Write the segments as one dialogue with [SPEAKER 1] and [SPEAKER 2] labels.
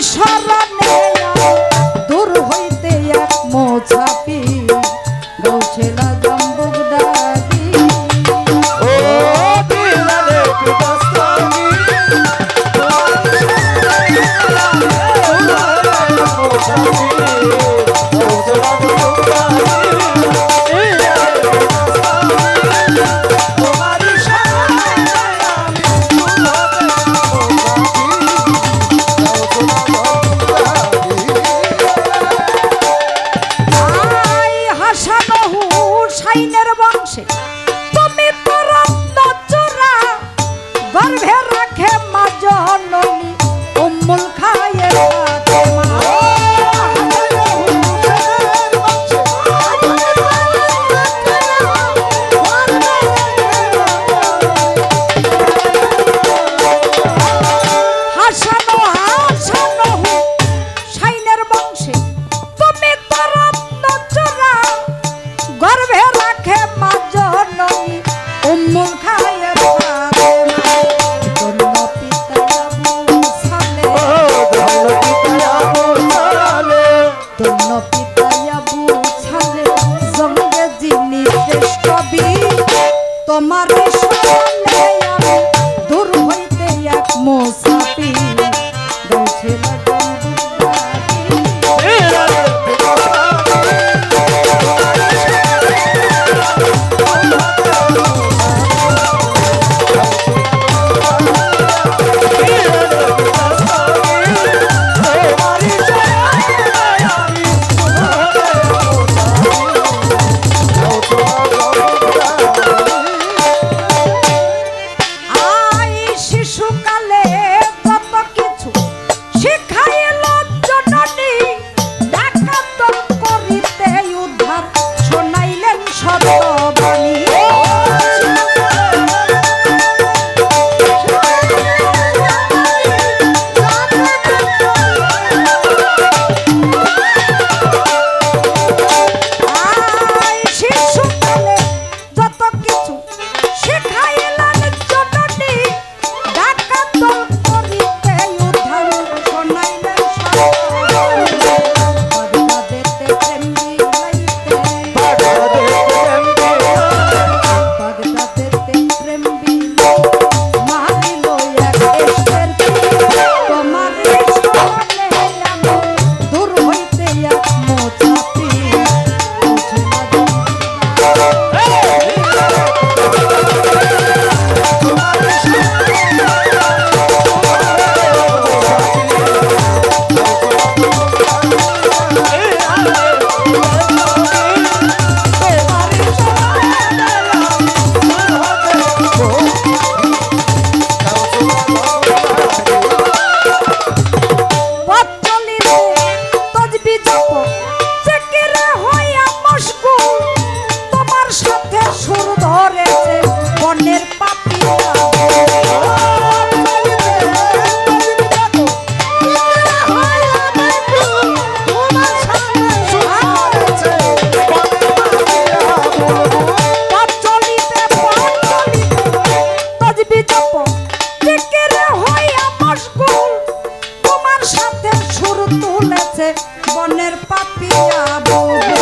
[SPEAKER 1] শরণে দূর হইতে এক মোছাপি গৌছেলা জম্বুক দাগি
[SPEAKER 2] ও দিলারে দস্তানি
[SPEAKER 1] তুমি তো রত্ন চূড়া গর্ভে রাখে মা জননী উম্মুল খায়ের ফাতেমা হাসানো হাসানো হুসাইনের বংশে তুমি তো রত্ন চূড়া গর্ভে রাখে মা জননী উম্মুল খায়ের ফাতেমা জন্ম পিতা আবু ছালে জঙ্গে যিনি শেষ কবি তোমার শরণে আমি দূর হইতে এক মোছাপি গৌছেলা শিশুকালে কত কিছু শিখাইল জননী ডাকাতন করিতে উদ্ধার শোনাইলেন সত্যবাণী শিশুকালে যত কিছু শিখাইলেন জননী ডাকাতন করিতে উদ্ধার শোনাইলেন বাগদাদেতে প্রেম বিলাইতে বাগদাদেতে প্রেম বিলাইতে মারিল এক এসের তোমার শরণে আমি দূর হইতে এক মোছাপি সুর ধরেছে বনের পাপিয়া তোমার সাথে সুর তুলেছে বনের পাপিয়া বলে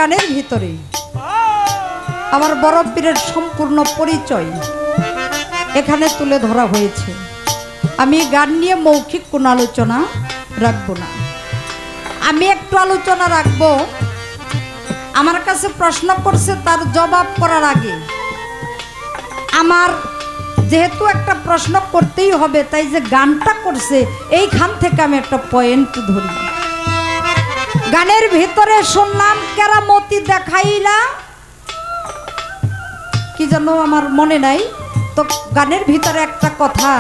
[SPEAKER 1] গানের ভিতরে আমার বড় পীরের সম্পূর্ণ পরিচয় এখানে তুলে ধরা হয়েছে। আমি গান নিয়ে মৌখিক কোনো আলোচনা রাখবো না। আমি একটু আলোচনা রাখবো, আমার কাছে প্রশ্ন করছে তার জবাব করার আগে আমার যেহেতু একটা প্রশ্ন করতেই হবে, তাই যে গানটা করছে এইখান থেকে আমি একটা পয়েন্ট ধরি। গানের ভিতরে শুনলাম কেরামতি দেখাইলা, কি যেন আমার মনে নাই। তো গানের ভিতরে একটা কথা,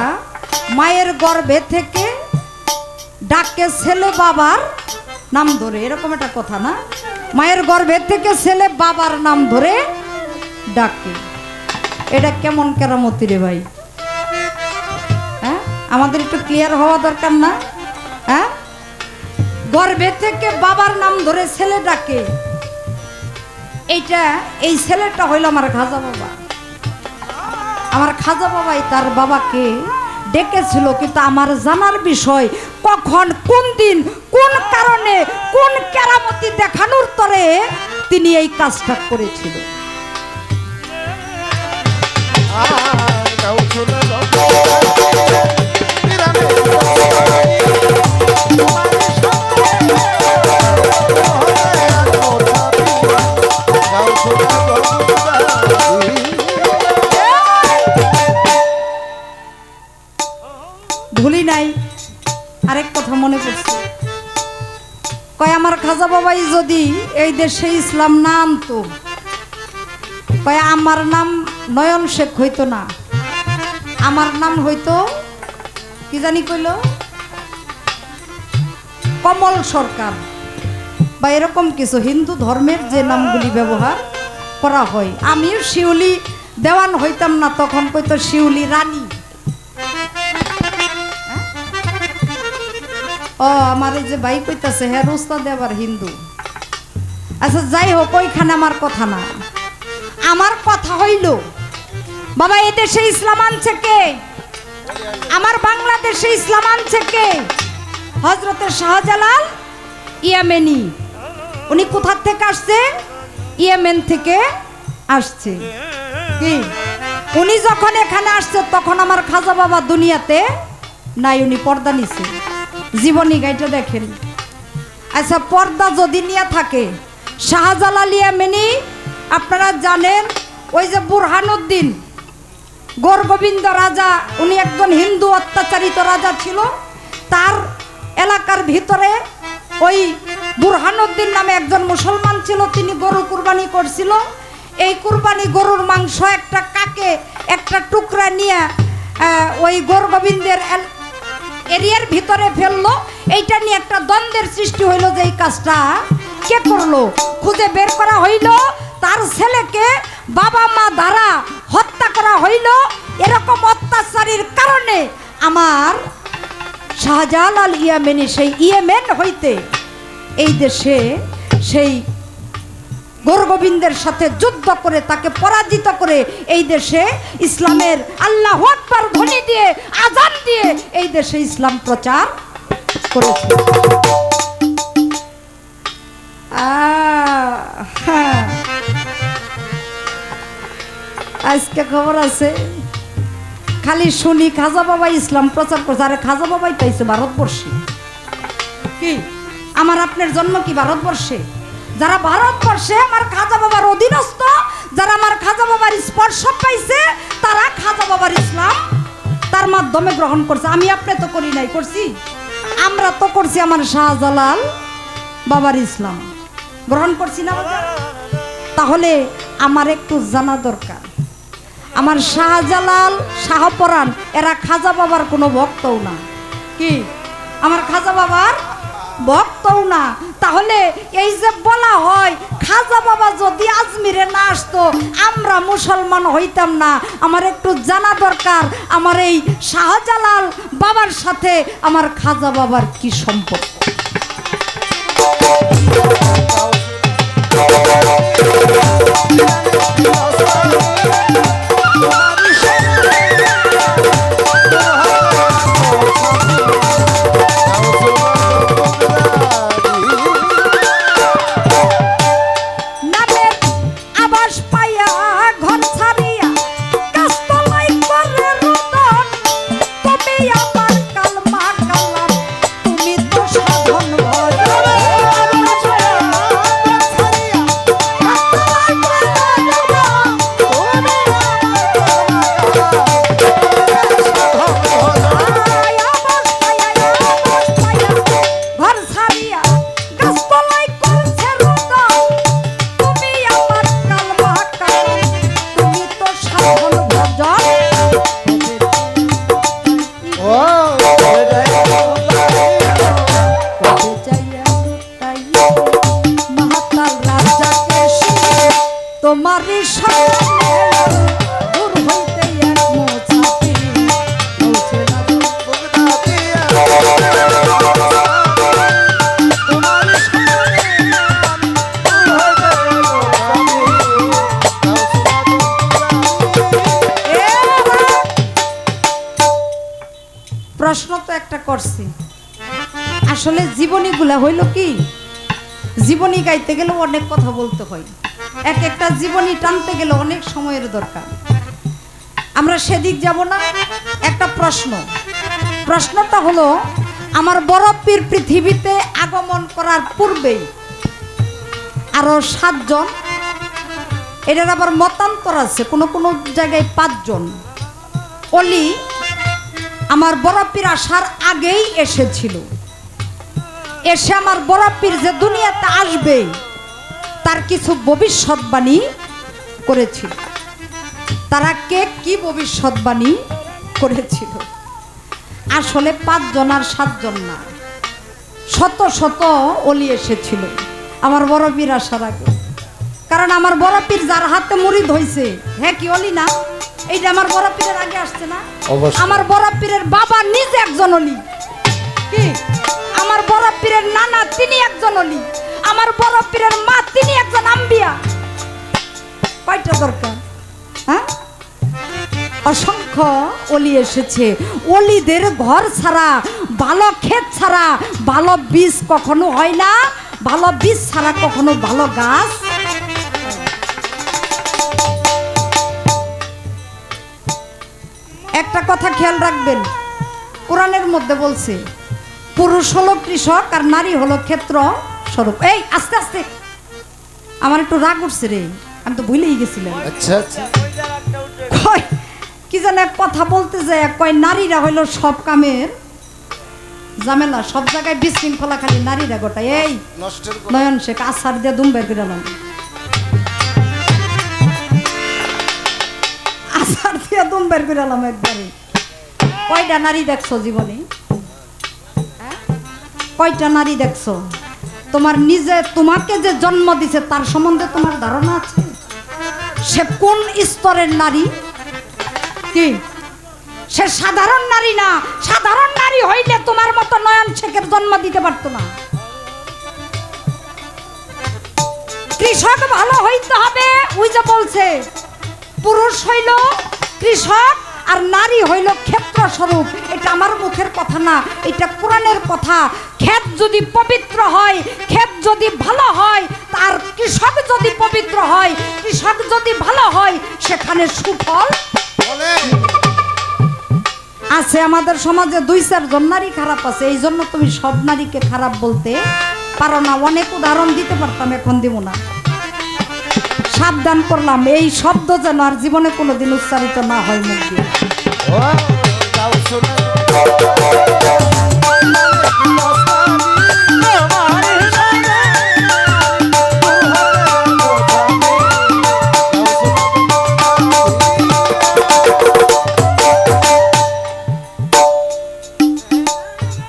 [SPEAKER 1] মায়ের গর্ভে থেকে ডাকে ছেলে বাবার নাম ধরে, এরকম একটা কথা না? মায়ের গর্ভে থেকে ছেলে বাবার নাম ধরে ডাকে। এটা কেমন কেরামতি রে ভাই? হ্যাঁ, আমাদের একটু ক্লিয়ার হওয়া দরকার না? হ্যাঁ, গর্ভে থেকে বাবার নাম ধরে ছেলে ডাকে, এই ছেলেটা হইল আমার খাজা বাবা। আমার খাজা বাবাই তার বাবাকে ডেকেছিল, কিন্তু আমার জানার বিষয় কখন, কোন দিন, কোন কারণে, কোন কেরামতি দেখানোর তরে তিনি এই কাজটা করেছিল। ভুলি নাই। আরেক কথা মনে পড়ছে, কয় আমার খাজা বাবাই যদি এই দেশে ইসলাম না আনতো, কয় আমার নাম নয়ন শেখ হইতো না, আমার নাম হইতো কি জানি কইল, কমল সরকার বা এরকম কিছু হিন্দু ধর্মের যে নামগুলি ব্যবহার করা হয়। আমিও শিউলি দেওয়ান হইতাম না, তখন কইতো শিউলি রানী। ও আমার এই যে ভাই কইতাছে হ্যাঁ উস্তাদ আবার হিন্দু। আচ্ছা যাই হোক, ওইখানে আমার কথা না। আমার কথা হইল, বাবা এদেশে ইসলাম আনছে কে? আমার বাংলাদেশে ইসলাম আনছে কে? হযরতে শাহজালাল ইয়েমেনি। উনি কোথা থেকে আসছে? ইয়েমেন থেকে আসছে। কি উনি যখন এখানে আসছে তখন আমার খাজা বাবা দুনিয়াতে নাই, উনি পর্দা নিছে। জীবনী গাইটা দেখেন। আচ্ছা, পর্দা যদি নিয়ে থাকে, শাহজালাল ইয়েমেনি আপনারা জানেন, ওই যে বুরহানুদ্দিন গোরগোবিন্দ রাজা, উনি একজন হিন্দু অত্যাচারিত রাজা ছিল। তার এলাকার ভিতরে ওই বুরহানুদ্দিন নামে একজন মুসলমান ছিল, তিনি গরু কুরবানি করছিল। এই কুরবানি গরুর মাংস একটা কাকে একটা টুকরা নিয়ে ওই গোরগোবিন্দের এরিয়ার ভিতরে ফেললো। এইটা নিয়ে একটা দ্বন্দ্বের সৃষ্টি হইল যে এই কাজটা কে করলো। খুঁজে বের করা হইল, তার ছেলেকে বাবা মা দ্বারা হত্যা করা হইল। এরকম অত্যাচারীর কারণে আমার শাহজালাল ইয়েমেনি সেই ইয়েমেন হইতে এই দেশে সেই গোরগোবিন্দের সাথে যুদ্ধ করে তাকে পরাজিত করে এই দেশে ইসলামের আল্লাহু আকবার ধ্বনি দিয়ে আযান দিয়ে এই দেশে ইসলাম প্রচার করেছে। আজকে খবর আছে, খালি শুনি খাজা বাবা ইসলাম প্রচার করছে। আরে খাজা বাবাই পাইছে ভারতবর্ষে। কি আমার আপনার জন্ম কি ভারতবর্ষে? যারা ভারতবর্ষে আমার খাজা বাবার অধীনস্থ, যারা আমার খাজা বাবার স্পর্শ পাইছে, তারা খাজা বাবার ইসলাম তার মাধ্যমে গ্রহণ করছে। আমি আপনি তো করি নাই, করছি? আমরা তো করছি আমার শাহজালাল বাবার ইসলাম গ্রহণ করছি না? তাহলে আমার একটু জানা দরকার, আমার শাহজালাল শাহপরাণ এরা খাজা বাবার কোনো ভক্তও না। কি আমার খাজা বাবার ভক্তও না। তাহলে এই যে বলা হয় খাজা বাবা যদি আজমিরে না আসতো আমরা মুসলমান হইতাম না, আমার একটু জানা দরকার আমার এই শাহজালাল বাবার সাথে আমার খাজা বাবার কি সম্পর্ক। তোমারই সামনে দূর হইতে এক মোছাতি পৌঁছে না
[SPEAKER 2] বুকটা দিয়া তোমার সামনে
[SPEAKER 1] প্রশ্ন তো একটা করছি আসলে জীবনীগুলা হইল কি জীবনী গাইতে গেলে অনেক কথা বলতে হয় এক একটা জীবনী টানতে গেলে অনেক সময়ের দরকার আমরা সেদিক যাব না একটা প্রশ্নটা হলো আমার বড় পীর পৃথিবীতে আগমন করার পূর্বেই আরো 7 জন এটার আবার মতান্তর আছে কোন কোন জায়গায় 5 জন অলি আমার বড় পীর আসার আগেই এসেছিল এসে আমার বড় পীর যে দুনিয়াতে আসবে তার কিছু ভবিষ্যৎবাণী করেছিল তারা কে কি ভবিষ্যৎবাণী করেছিল আসলে 5 জন আর 7 জন না শত শত অলি এসেছিল আমার বড় পীর আসার আগে কারণ আমার বড় পীর যার হাতে মুরিদ হইছে হ্যাঁ কি অলি না এইটা আমার বড় পীরের আগে আসছে না
[SPEAKER 2] অবশ্যই।
[SPEAKER 1] আমার বড় পীরের বাবা নিজে একজন অলি কি আমার বড় পীরের নানা তিনি একজন অলি আমার বড় পীরের মা তিনি একজন আম্বিয়া কয়টা দরকার হ্যাঁ অসংখ্য অলি এসেছে অলিদের ঘর ছাড়া ভালো ক্ষেত ছাড়া ভালো বীজ কখনো হয় না ভালো বীজ ছাড়া কখনো ভালো গাছ একটা কথা খেয়াল রাখবেন কোরআনের মধ্যে বলছে পুরুষ হলো কৃষক আর নারী হলো ক্ষেত্র স্বরূপ এই আস্তে আস্তে আমার একটু রাগ উঠছে রে আমি তো ভুলেই গেছিলাম
[SPEAKER 2] আচ্ছা আচ্ছা
[SPEAKER 1] কয় কি যেন এক কথা বলতে যায় কয় নারীরা হইলো সব কামের ঝামেলা সব জায়গায় বিশৃঙ্খলা খালি নারীরা গোটায় এই
[SPEAKER 2] নষ্টের
[SPEAKER 1] নয়ন শেখ আসার দিয়ে দুম বের করে আলাম আসার দিয়ে দুম বের করে আলাম একবারে কয়টা নারী দেখছো জীবনে হ্যাঁ? কয়টা নারী দেখছো তোমার নিজে তোমাকে যে জন্ম দিছে তার সম্বন্ধে তোমার ধারণা আছে সে কোন স্তরের নারী কি সে সাধারণ নারী না সাধারণ নারী হইলে তোমার মতো নয়ন শেখের জন্ম দিতে পারতো না কৃষক ভালো হইতে হবে ওই যে বলছে পুরুষ হইল কৃষক আর নারী হইল ক্ষেত্র স্বরূপ এটা আমার মুখের কথা না এটা কোরআনের কথা ক্ষেত যদি পবিত্র হয় ক্ষেত যদি ভালো হয় তার কৃষক যদি পবিত্র হয় কৃষক যদি ভালো হয় সেখানে সুফল
[SPEAKER 2] বলে
[SPEAKER 1] আছে আমাদের সমাজে 2-4 জন নারী খারাপ আছে এই জন্য তুমি সব নারীকে খারাপ বলতে পারো না অনেক উদাহরণ দিতে পারতাম এখন দিব না সাবধান করলাম এই শব্দ যেন আর জীবনে কোনোদিন উচ্চারিত না হয় মুখ দিয়ে
[SPEAKER 2] ও যাও শোনা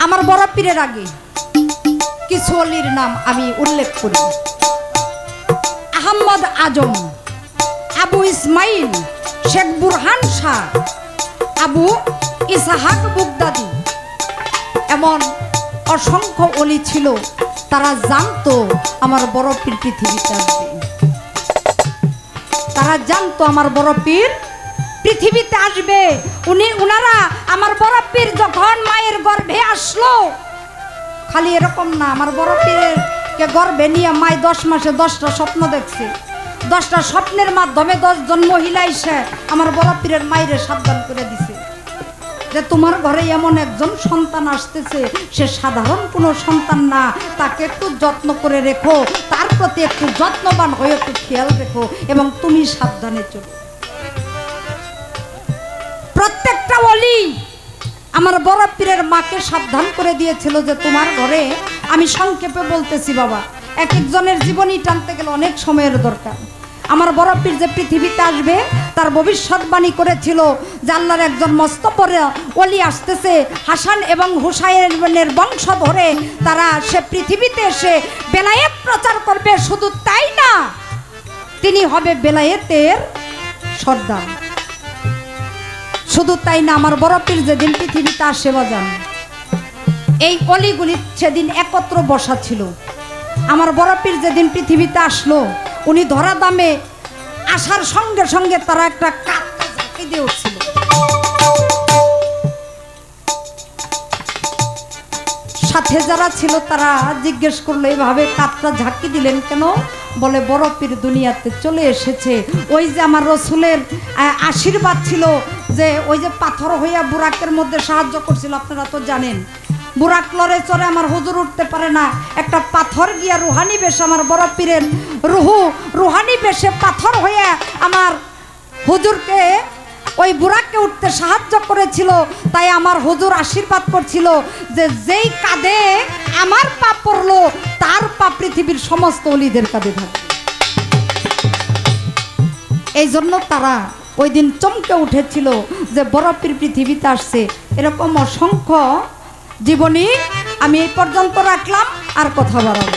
[SPEAKER 1] আমার বড় পীরের আগে কিছু অলির নাম আমি উল্লেখ করি আহমদ আজম আবু ইসমাইল শেখ বুরহান শাহ আবু ইসাহাক বুগদাদি এমন অসংখ্য অলি ছিল তারা জানতো আমার বড় পীর পৃথিবীতে আসবে তারা জানতো আমার বড় পীর পৃথিবীতে আসবে উনারা আমার বড় পীর যখন মায়ের গর্ভে আসলো খালি এরকম না আমার বড় পীরের কে গর্ভে নিয়ে মায় 10 মাসে 10টা স্বপ্ন দেখছে 10টা স্বপ্নের মাধ্যমে 10 জন মহিলা এসে আমার বড় পীরের মায়ের সাবধান করে দিছে যে তোমার ঘরে এমন একজন সন্তান আসতেছে সে সাধারণ কোনো সন্তান না তাকে একটু যত্ন করে রেখো তার প্রতি একটু যত্নবান হয়ে একটু খেয়াল রেখো এবং তুমি সাবধানে চলো প্রত্যেকটা ওলি আমার বড় পীরের মাকে সাবধান করে দিয়েছিল যে তোমার ঘরে আমি সংক্ষেপে বলতেছি বাবা এক একজনের জীবনী টানতে গেলে অনেক সময়ের দরকার আমার বড় পীর যে পৃথিবীতে আসবে তার ভবিষ্যৎবাণী করেছিল যে আল্লাহর একজন মস্ত বড় ওলি আসতেছে হাসান এবং হুসাইনের বংশ ধরে তারা সে পৃথিবীতে এসে বেলায়েত প্রচার করবে শুধু তাই না তিনি হবে বেলায়েতের সর্দার। শুধু তাই না, আমার বড় পীর যেদিন পৃথিবীতে আসে বাজান, এই অলিগুলি সেদিন একত্র বসা ছিল। আমার বড় পীর যেদিন পৃথিবীতে আসলো, উনি ধরা দামে আসার সঙ্গে সঙ্গে তারা একটা কাঁদতে ঝাঁকি দিয়ে উঠছিল। সাথে যারা ছিল তারা জিজ্ঞেস করলো, এভাবে কাতরা ঝাঁকি দিলেন কেন? বলে বড় পীর দুনিয়াতে চলে এসেছে। ওই যে আমার রসুলের আশীর্বাদ ছিল, যে ওই যে পাথর হইয়া বুরাকের মধ্যে সাহায্য করছিল, আপনারা তো জানেন। বুরাক লড়ে চড়ে আমার হুজুর উঠতে পারে না, একটা পাথর গিয়া রুহানি বেশে আমার বড় পীরের রুহানি বেশে পাথর হইয়া আমার হুজুরকে ওই বুরাককে উঠতে সাহায্য করেছিল। তাই আমার হুজুর আশীর্বাদ করছিল যে যেই কাঁধে আমার পা পড়লো, তার পা পৃথিবীর সমস্ত অলিদের কাঁধে থাকবে। এই জন্য তারা ওই দিন চমকে উঠেছিল যে বড় পীর পৃথিবীতে আসছে। এরকম অসংখ্য জীবনী আমি এই পর্যন্ত রাখলাম, আর কথা বাড়াবো।